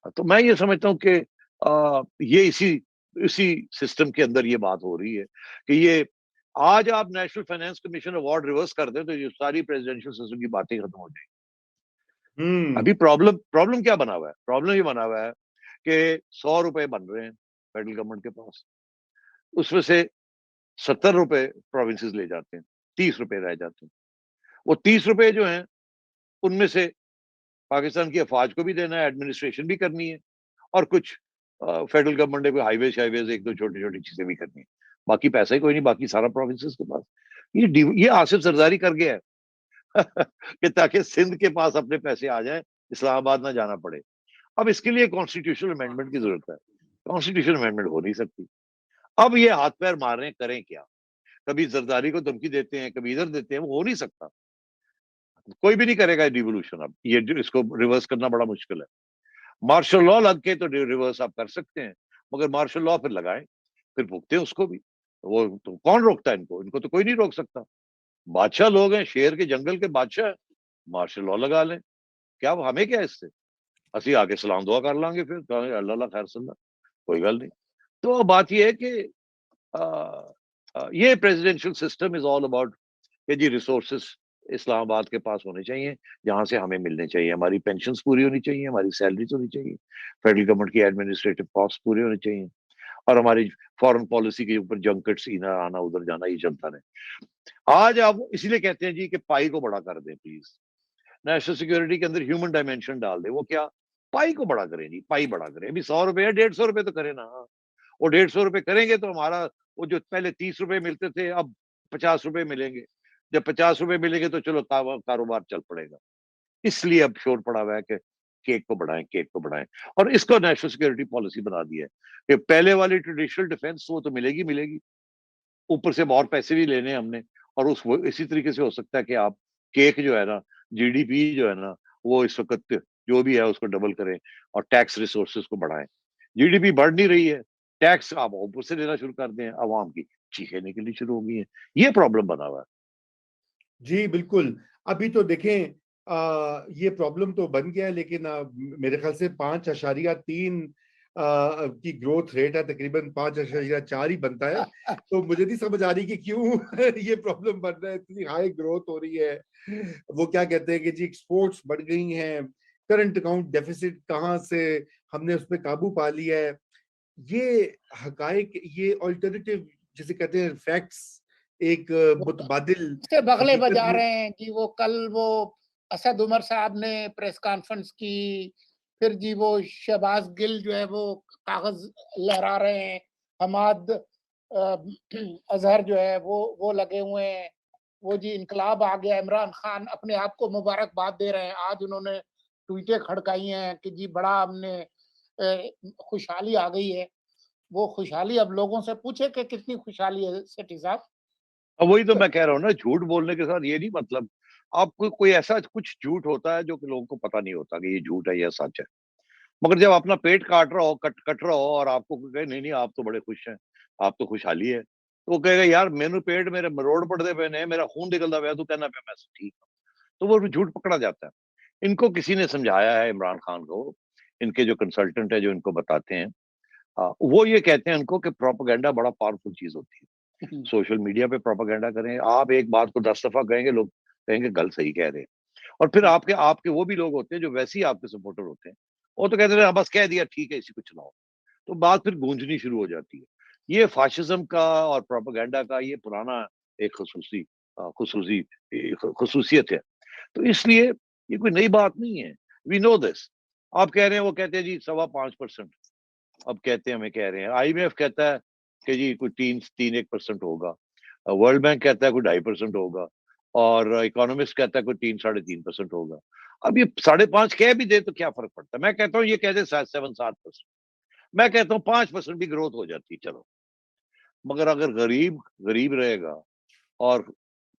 तो मैं ये समझता हूँ कि ये इसी इसी सिस्टम के अंदर ये बात हो रही है कि ये आज आप national finance commission award reverse कर दें तो ये सारी प्रेसिडेंशियल सिस्टम की बातें खत्म हो जाएगी। हम्म। अभी प्रॉब्लम प्रॉब्लम क्या बना हुआ है? प्रॉब्लम ये बना हुआ है कि 100 रुपए बन रहे हैं फेडरल गवर्नमेंट के पास, उसमें से 70 रुपए प्रोविंसेस ले जाते हैं, 30 रुपए रह जाते हैं। वो 30 रुपए जो हैं उनमें से पाकिस्तान की अफवाज को भी देना है, एडमिनिस्ट्रेशन भी करनी है, और कुछ फेडरल गवर्नमेंट ने कोई हाईवे शाईवेज एक दो छोटी छोटी चीजें भी करनी है। बाकी पैसा ही कोई नहीं, बाकी सारा प्रोविंसेस के पास। ये आसिफ जरदारी कर गया है कि ताकि सिंध के पास अपने पैसे आ जाए, इस्लामाबाद ना जाना पड़े। अब इसके लिए कॉन्स्टिट्यूशनल अमेंडमेंट की जरूरत है। कॉन्स्टिट्यूशनल अमेंडमेंट हो नहीं सकती। अब ये हाथ पैर मार रहे हैं, करें क्या? कभी जरदारी को धमकी देते हैं, कभी इधर देते हैं, वो हो नहीं सकता। कोई भी नहीं करेगा रिवोल्यूशन। अब ये इसको रिवर्स करना बड़ा मुश्किल है। मार्शल लॉ लग के तो रिवर्स आप कर सकते हैं, मगर मार्शल लॉ फिर लगाएं, फिर भुगते हैं उसको भी। वो तो कौन रोकता है इनको? इनको तो कोई नहीं रोक सकता। बादशाह लोग हैं, शेर के जंगल के बादशाह, मार्शल लॉ लगा लें। क्या हमें क्या इससे? असि आके सलाम दुआ कर लांगे, फिर अल्लाह खैर सल्ला, कोई गल नहीं। तो बात यह है कि ये presidential system is all about कि जी रिसोर्सेस इस्लामाबाद के पास होने चाहिए, जहां से हमें मिलने चाहिए। हमारी पेंशन पूरी होनी चाहिए, हमारी सैलरीज होनी चाहिए, फेडरल गवर्नमेंट की एडमिनिस्ट्रेटिव कॉस्ट पूरी होनी चाहिए, और हमारी फॉरेन पॉलिसी के ऊपर जंकट्स इधर आना उधर जाना ये चलता रहे। आज आप इसीलिए कहते हैं जी कि पाई को बड़ा कर दें प्लीज, नेशनल सिक्योरिटी के अंदर ह्यूमन डायमेंशन डाल दे। वो क्या? पाई को बड़ा करें जी, पाई बड़ा करें। अभी 100 रुपए है, 150 रुपए तो करें ना। वो 150 रुपए करेंगे तो हमारा वो जो पहले 30 रुपए मिलते थे अब 50 रुपए मिलेंगे। जब 50 रुपए मिलेंगे तो चलो कारोबार चल पड़ेगा। इसलिए अब शोर पड़ा हुआ है कि केक को बढ़ाएं, केक को बढ़ाएं। और इसको नेशनल सिक्योरिटी पॉलिसी बना दी है कि पहले वाली ट्रेडिशनल डिफेंस वो तो मिलेगी मिलेगी, ऊपर से और पैसे भी लेने हैं हमने। और उस इसी तरीके से हो सकता है कि आप केक जो है ना, जीडीपी जो है ना, वो इस वक्त जो भी है उसको डबल करें और टैक्स रिसोर्सेज को बढ़ाएं। जीडीपी बढ़ नहीं रही है, टैक्स आप ऊपर से लेना शुरू कर दें, अवाम की चीखें निकलनी शुरू हो गई है। ये प्रॉब्लम बना हुआ है। जी बिल्कुल। अभी तो देखें, ये प्रॉब्लम तो बन गया है, लेकिन मेरे ख्याल से 5.3 की ग्रोथ रेट है, तकरीबन 5.4 ही बनता है। तो मुझे नहीं समझ आ रही कि क्यों ये प्रॉब्लम बन रहा है, इतनी हाई ग्रोथ हो रही है। वो क्या कहते हैं कि जी एक्सपोर्ट्स बढ़ गई हैं, करंट अकाउंट डेफिसिट कहाँ से हमने उस पर काबू पा लिया है। ये हकाइक, ये ऑल्टरनेटिव जिसे कहते हैं फैक्ट्स, एक मुतबादिल से बगले हकीकत बजा में। रहे हैं कि वो कल वो असद उमर साहब ने प्रेस कॉन्फ्रेंस की, फिर जी वो शहबाज गिल जो है वो कागज लहरा रहे हैं, हमाद अजहर जो है वो लगे हुए हैं, वो जी इनकलाब आ गया, इमरान खान अपने आप को मुबारकबाद दे रहे हैं। आज उन्होंने ट्वीटें खड़काई हैं कि जी बड़ा हमने खुशहाली आ गई है। वो खुशहाली अब लोगों से पूछे कि कितनी खुशहाली है सेठी साहब। अब वही तो मैं कह रहा हूँ ना, झूठ बोलने के साथ ये नहीं मतलब आपको कोई ऐसा कुछ झूठ होता है जो कि लोगों को पता नहीं होता कि ये झूठ है या सच है। मगर जब अपना पेट काट रहा हो, कट रहा हो, और आपको कोई कहे नहीं नहीं आप तो बड़े खुश हैं, आप तो खुशहाली है, तो वो कहेगा यार मेनू पेट मेरे मरोड़ पड़ते पे ने, मेरा खून निकलता पाया, तू कहना पे मैं ठीक हूँ। तो वो झूठ पकड़ा जाता है। इनको किसी ने समझाया है, इमरान खान को, इनके जो कंसल्टेंट है जो इनको बताते हैं, वो ये कहते हैं उनको कि प्रोपेगेंडा बड़ा पावरफुल चीज होती है। सोशल मीडिया पे प्रोपेगेंडा करें, आप एक बात को 10 दफा कहेंगे, लोग कहेंगे गल सही कह रहे हैं। और फिर आपके आपके वो भी लोग होते हैं जो वैसे ही आपके सपोर्टर होते हैं, वो तो कहते हैं बस कह दिया ठीक है इसी को चलाओ। तो बात फिर गूंजनी शुरू हो जाती है। ये फाशिज्म का और प्रोपेगेंडा का ये पुराना एक खसूसी खसूसियत है। तो इसलिए ये कोई नई बात नहीं है, वी नो दिस। आप कह रहे हैं, वो कहते हैं जी 5.25%। अब कहते हैं, हमें कह रहे हैं, आईएमएफ कहता है कि जी कोई 3-3.1% होगा, वर्ल्ड बैंक कहता है कोई 2.5% होगा, और इकोनॉमिस्ट कहता है कोई 3-3.5% होगा। अब ये 5.5 कह भी दे तो क्या फर्क पड़ता है? मैं कहता हूँ ये कह दे 7-7%, मैं कहता हूँ 5% भी ग्रोथ हो जाती है चलो। मगर अगर गरीब गरीब रहेगा और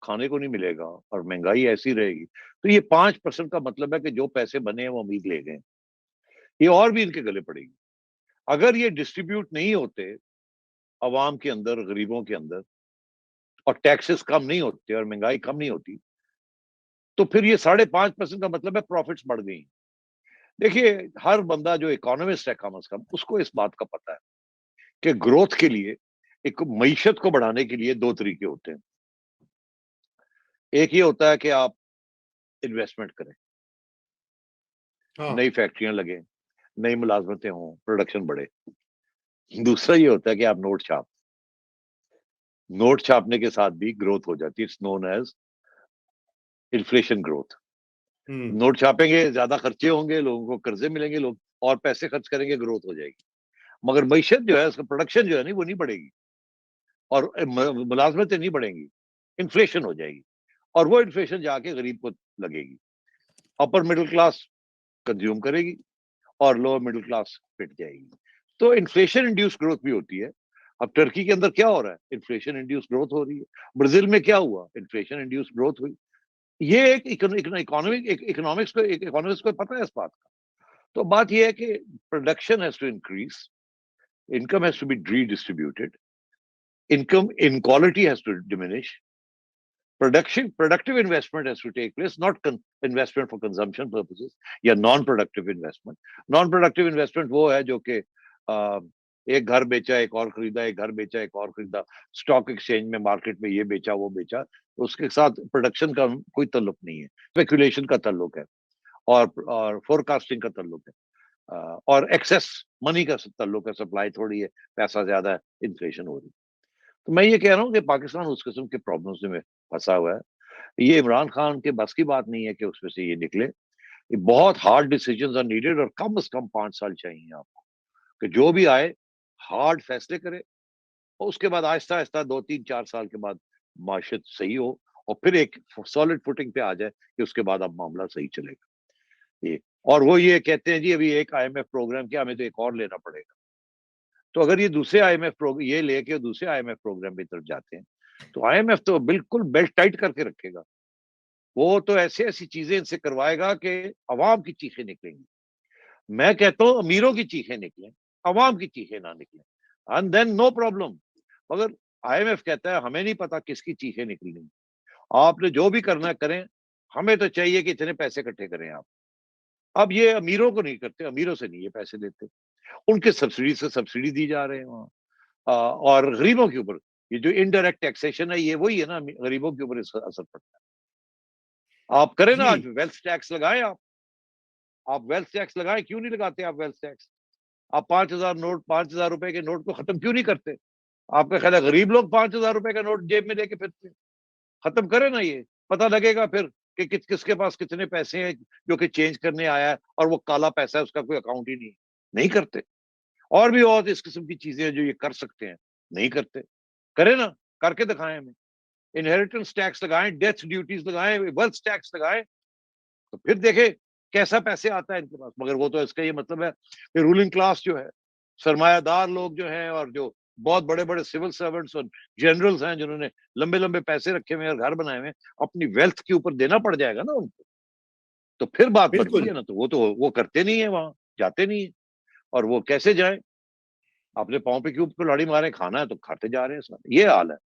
खाने को नहीं मिलेगा और महंगाई ऐसी रहेगी, तो ये 5% का मतलब है कि जो पैसे बने हैं वो अमीर ले गए, ये और भी इनके गले पड़ेगी। अगर ये डिस्ट्रीब्यूट नहीं होते अवाम के अंदर, गरीबों के अंदर, और टैक्सेस कम नहीं होते और महंगाई कम नहीं होती, तो फिर ये 5.5% का मतलब है प्रॉफिट्स बढ़ गई। देखिए, हर बंदा जो इकोनॉमिस्ट है कम से कम, उसको इस बात का पता है कि ग्रोथ के लिए, एक मईशत को बढ़ाने के लिए 2 तरीके होते हैं। एक ये होता है कि आप इन्वेस्टमेंट करें, हाँ, नई फैक्ट्रियाँ लगें, नई मुलाज़मतें हों, प्रोडक्शन बढ़े। दूसरा ये होता है कि आप नोट छापने के साथ भी ग्रोथ हो जाती है। It's known as inflation growth. हुँ, नोट छापेंगे, ज़्यादा खर्चे होंगे, लोगों को कर्ज़े मिलेंगे, लोग और पैसे खर्च करेंगे, ग्रोथ हो जाएगी। मगर मईशत जो है, उसका प्रोडक्शन जो है नहीं, वो नहीं बढ़ेगी और मुलाज़मतें नहीं बढ़ेंगी, इन्फ्लेशन हो जाएगी और वो इन्फ्लेशन जाके गरीब को लगेगी। अपर मिडल क्लास कंज़्यूम करेगी और लोअर मिडल क्लास पिट जाएगी। तो इन्फ्लेशन इंड्यूस्ड ग्रोथ भी होती है। अब टर्की के अंदर क्या हो रहा है? इन्फ्लेशन इंड्यूस्ड ग्रोथ हो रही है। ब्राज़ील में क्या हुआ? इन्फ्लेशन इंड्यूस्ड ग्रोथ हुई। ये एक इकोनॉमिक्स को पता है इस बात का। तो बात ये है कि production has to increase, income has to be redistributed, income inequality has to diminish, productive investment has to take place, not investment for consumption purposes या non productive investment. Non productive investment वो है जो कि एक घर बेचा, एक और खरीदा, एक घर बेचा, एक और खरीदा, स्टॉक एक्सचेंज में, मार्केट में ये बेचा, वो बेचा, उसके साथ प्रोडक्शन का कोई ताल्लुक नहीं है, स्पेकुलेशन का ताल्लुक है और फोरकास्टिंग का ताल्लुक है, और एक्सेस मनी का ताल्लुक है, सप्लाई थोड़ी है, पैसा ज्यादा है, इन्फ्लेशन हो रही है। तो मैं ये कह रहा हूँ कि पाकिस्तान उस किस्म के प्रॉब्लम्स में फंसा हुआ है। ये इमरान खान के बस की बात नहीं है कि उसमें से ये निकले। ये बहुत हार्ड डिसीजंस आर नीडेड और कम से कम 5 साल चाहिए आपको कि जो भी आए हार्ड फैसले करे और उसके बाद आहिस्ता-आहिस्ता 2, 3, 4 साल के बाद माशियत सही हो और फिर एक सॉलिड फुटिंग पे आ जाए कि उसके बाद अब मामला सही चलेगा। ये और वो ये कहते हैं जी अभी एक आईएमएफ प्रोग्राम किया, हमें तो एक और लेना पड़ेगा। तो अगर ये दूसरे आईएमएफ प्रोग ये लेके दूसरे आईएमएफ प्रोग्राम की तरफ जाते हैं, तो आईएमएफ तो बिल्कुल बेल्ट टाइट करके रखेगा। वो तो ऐसी-ऐसी चीज़ें इनसे करवाएगा कि अवाम की चीखें निकलेंगी। मैं कहता हूँ अमीरों की चीखें निकलें, अवाम की चीखें ना निकलें, एंड देन नो प्रॉब्लम। मगर आईएमएफ कहता है हमें नहीं पता किसकी चीखें निकलेंगी। आपने जो भी करना है करें, हमें तो चाहिए कि इतने पैसे इकट्ठे करें आप। अब ये अमीरों को नहीं करते, अमीरों से नहीं ये पैसे लेते। उनके सब्सिडी से सब्सिडी दी जा रहे हैं वहाँ। और गरीबों के ऊपर ये जो इनडायरेक्ट टैक्सेशन है, ये वही है ना, गरीबों के ऊपर इसका असर पड़ता है। आप करें ना, आज जी, वेल्थ टैक्स लगाएँ आप वेल्थ टैक्स लगाएँ, क्यों नहीं लगाते आप वेल्थ टैक्स? आप 5,000 रुपए के नोट को खत्म क्यों नहीं करते? आपका ख्याल है गरीब लोग 5,000 रुपए का नोट जेब में लेके फिरते हैं? खत्म करें ना ये, पता लगेगा फिर कि किसके पास कितने पैसे हैं जो कि चेंज करने आया है और वो काला पैसा है, उसका कोई अकाउंट ही नहीं है। नहीं करते। और भी और इस किस्म की चीज़ें हैं जो ये कर सकते हैं, नहीं करते। करें ना, करके दिखाएँ हमें। इनहेरिटेंस टैक्स लगाएँ, डेथ ड्यूटीज़ लगाएँ, वेल्थ टैक्स लगाएँ, तो फिर देखें कैसा पैसे आता है इनके पास। मगर वो तो इसका ये मतलब है कि रूलिंग क्लास जो है, सरमायादार लोग जो हैं और जो बहुत बड़े-बड़े सिविल सर्वेंट्स और जनरल्स हैं जिन्होंने लंबे-लंबे पैसे रखे हुए हैं और घर बनाए हुए हैं, अपनी वेल्थ के ऊपर देना पड़ जाएगा ना उनको। तो फिर बात बनती बिल्कुल। है ना, तो वो करते नहीं है वहाँ, जाते नहीं है और वो कैसे जाएँ? अपने पाँव पे क्यों कुल्हाड़ी मारें, खाना है तो खाते जा रहे हैं सारे, ये हाल है।